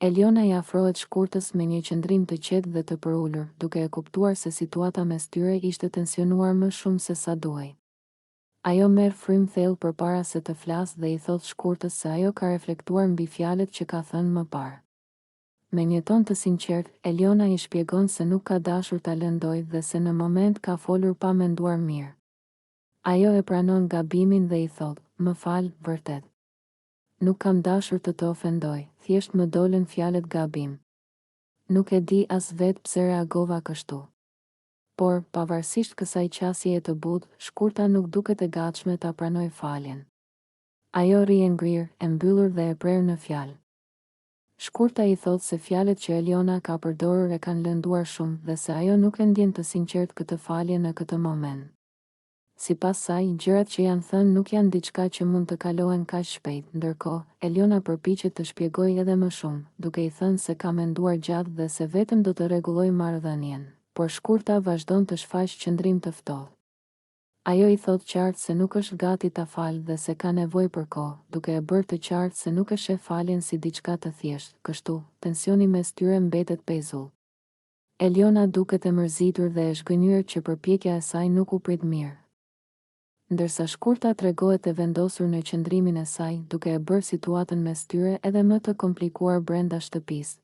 Eliona i afrohet Shkurtës me një qëndrim të qetë dhe të përulur, duke e kuptuar se situata mes tyre ishte tensionuar më shumë se sa duhej. Ajo merr frym thellë përpara se të flasë dhe i thot Shkurtës se ajo ka reflektuar mbi fjalët që ka thënë më parë. Me një ton të sinqert, Eliona i shpjegon se nuk ka dashur ta lëndojë dhe se në moment ka folur pa menduar mirë. Ajo e pranon gabimin dhe i thot, "Më fal, vërtet. Nuk kam dashur të të ofendoj, thjesht më dolën fjalët gabim. Nuk e di as vetë pse reagova kështu." Por, pavarësisht kësaj qasjeje të butë, Shkurta nuk duket e gatshme ta pranojë faljen. Ajo rri e ngrirë, e mbyllur dhe e prerë në fjalë. Shkurta i thot se fjalët që Eliona ka përdorur e kanë lënduar shumë dhe se ajo nuk e ndjen të sinqert këtë falje në këtë moment. Sipas saj, gjërat që janë thënë nuk janë diçka që mund të kalohen kaq shpejt, ndërkohë, Eliona përpiqet të shpjegojë edhe më shumë, duke i thënë se ka menduar gjatë dhe se vetëm do të rregullojë marrëdhënien, por Shkurta vazhdon të shfaqë qëndrim të ftohtë. Ajo i thot qartë se nuk është gati ta falë dhe se ka nevojë për kohë, duke e bërë të qartë se nuk e sheh faljen si diçka të thjeshtë, kështu, tensioni mes tyre mbetet pezull. Eliona duket e mërzitur dhe e zhgënjur që përpjekja e saj nuk u prit mirë. Ndërsa Shkurta tregohet e vendosur në qëndrimin e saj, duke e bërë situatën mes tyre edhe më të komplikuar brenda shtëpisë.